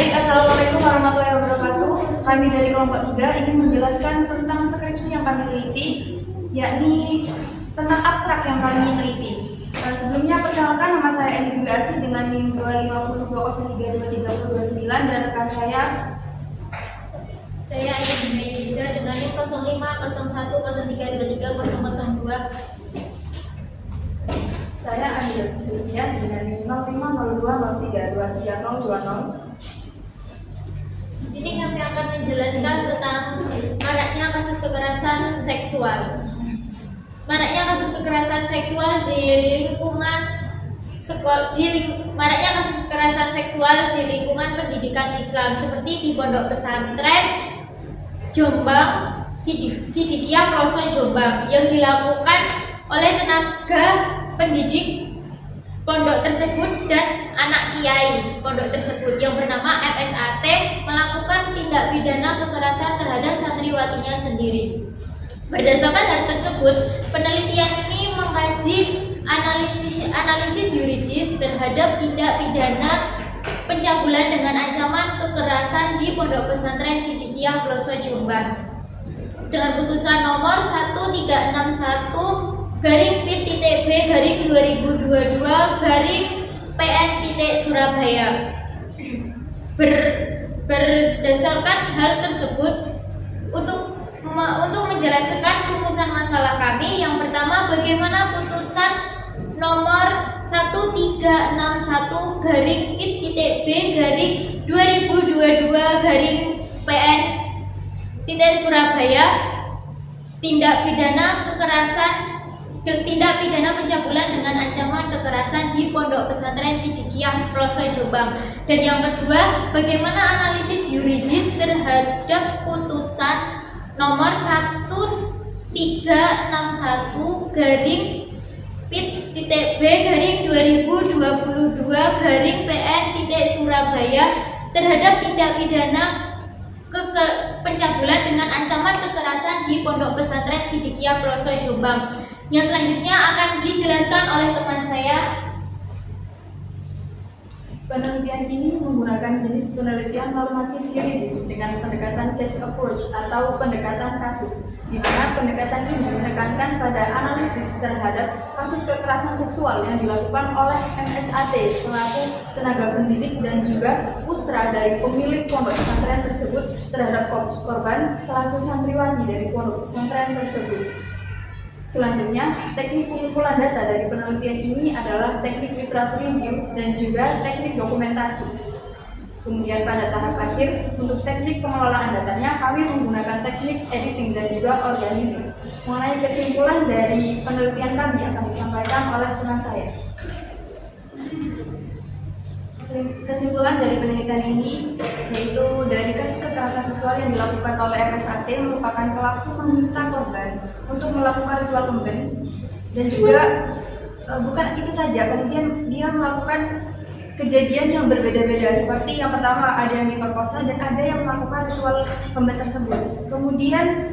Baik, Assalamualaikum warahmatullahi wabarakatuh. Kami dari kelompok 3 ingin menjelaskan tentang skripsi yang kami teliti, yakni tentang abstrak yang kami teliti. Sebelumnya perkenalkan, nama saya Eni Dwi Asih dengan NIM 25020323029 dan rekan saya Eni Dwi Asih dengan NIM 0501032302. Saya Andi Sylvia dengan NIM 0502032320. Di sini kami akan menjelaskan tentang maraknya kasus kekerasan seksual. Maraknya kasus kekerasan seksual di lingkungan sekolah, maraknya kasus kekerasan seksual di lingkungan pendidikan Islam seperti di pondok pesantren Jombang, Sidikiyah Pelosok Jombang yang dilakukan oleh tenaga pendidik pondok tersebut dan anak kiai pondok tersebut yang bernama MSAT melakukan tindak pidana kekerasan terhadap santriwatinya sendiri. Berdasarkan hal tersebut, penelitian ini mengkaji analisis yuridis terhadap tindak pidana pencabulan dengan ancaman kekerasan di pondok pesantren Sidikiyah Pelosok Jombang dengan putusan nomor 1361-B/2022-PN-Surabaya. Berdasarkan hal tersebut, untuk menjelaskan rumusan masalah kami, yang pertama, bagaimana putusan nomor 1361-B/2022-PN-Surabaya tindak pidana pencabulan dengan ancaman kekerasan di pondok pesantren Sidikiyah Pelosok Jombang. Dan yang kedua, bagaimana analisis yuridis terhadap putusan nomor 1361-B/2022-PN-Surabaya terhadap tindak pidana pencabulan dengan ancaman kekerasan di pondok pesantren Sidikiyah Pelosok Jombang. Yang selanjutnya akan dijelaskan oleh teman saya. Penelitian ini menggunakan jenis penelitian normatif yuridis dengan pendekatan case approach atau pendekatan kasus, di mana pendekatan ini menekankan pada analisis terhadap kasus kekerasan seksual yang dilakukan oleh MSAT selaku tenaga pendidik dan juga putra dari pemilik pondok pesantren tersebut terhadap korban selaku santriwati dari pondok pesantren tersebut. Selanjutnya, teknik pengumpulan data dari penelitian ini adalah teknik literatur review dan juga teknik dokumentasi. Kemudian pada tahap akhir, untuk teknik pengelolaan datanya, kami menggunakan teknik editing dan juga organizing. Mengenai kesimpulan dari penelitian kami akan disampaikan oleh teman saya. Kesimpulan dari penelitian ini yaitu dari kasus kekerasan seksual yang dilakukan oleh MSAT merupakan pelaku meminta korban untuk melakukan ritual kemben, dan juga bukan itu saja, kemudian dia melakukan kejadian yang berbeda-beda, seperti yang pertama ada yang diperkosa dan ada yang melakukan ritual kemben tersebut. Kemudian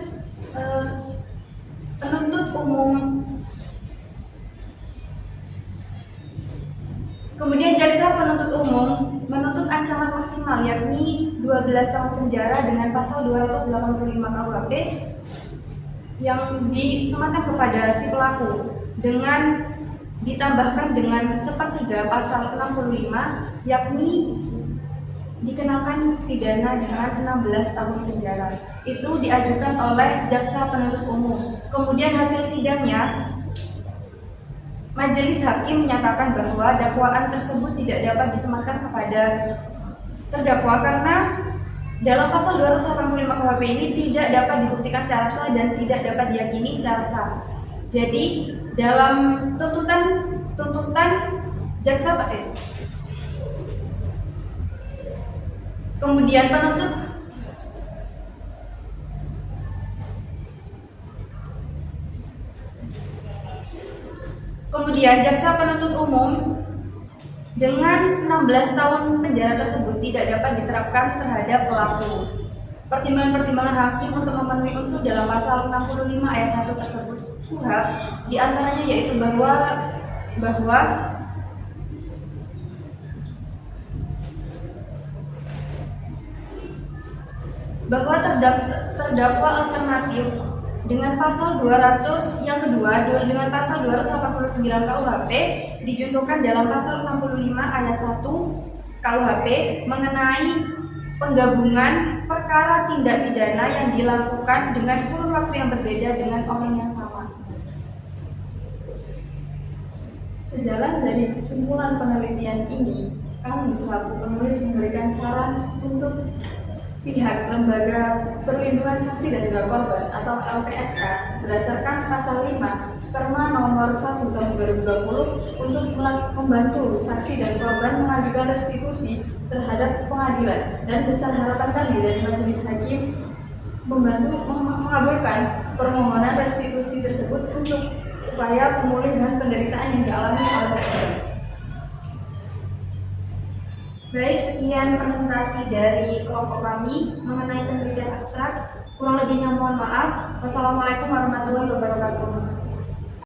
jaksa penuntut umum menuntut ancaman maksimal yakni 12 tahun penjara dengan pasal 285 KUHP yang disematkan kepada si pelaku, dengan ditambahkan dengan sepertiga pasal 65 yakni dikenakan pidana dengan 16 tahun penjara. Itu diajukan oleh jaksa penuntut umum. Kemudian hasil sidangnya, majelis hakim menyatakan bahwa dakwaan tersebut tidak dapat disematkan kepada terdakwa karena dalam pasal 285 KUHP ini tidak dapat dibuktikan secara sah dan tidak dapat diyakini secara sah. Jadi dalam tuntutan jaksa kemudian jaksa penuntut umum dengan 16 tahun penjara tersebut tidak dapat diterapkan terhadap pelaku. Pertimbangan-pertimbangan hakim untuk memenuhi unsur dalam pasal 65 ayat 1 tersebut KUHP diantaranya yaitu bahwa bahwa terdakwa alternatif dengan pasal 200 yang kedua dengan pasal 289 KUHP dijuntukan dalam pasal 65 ayat 1 KUHP mengenai penggabungan perkara tindak pidana yang dilakukan dengan kurun waktu yang berbeda dengan orang yang sama. Sejalan dari kesimpulan penelitian ini, kami selaku penulis memberikan saran untuk pihak Lembaga Perlindungan Saksi dan juga Korban atau LPSK berdasarkan pasal 5 Perma nomor 1 tahun 2020 untuk membantu saksi dan korban mengajukan restitusi terhadap pengadilan, dan besar harapan kami dari majelis hakim membantu mengabulkan permohonan restitusi tersebut untuk upaya pemulihan penderitaan yang dialami oleh korban. Baik, sekian presentasi dari kelompok kami mengenai penelitian abstrak. Kurang lebihnya mohon maaf. Wassalamualaikum warahmatullahi wabarakatuh.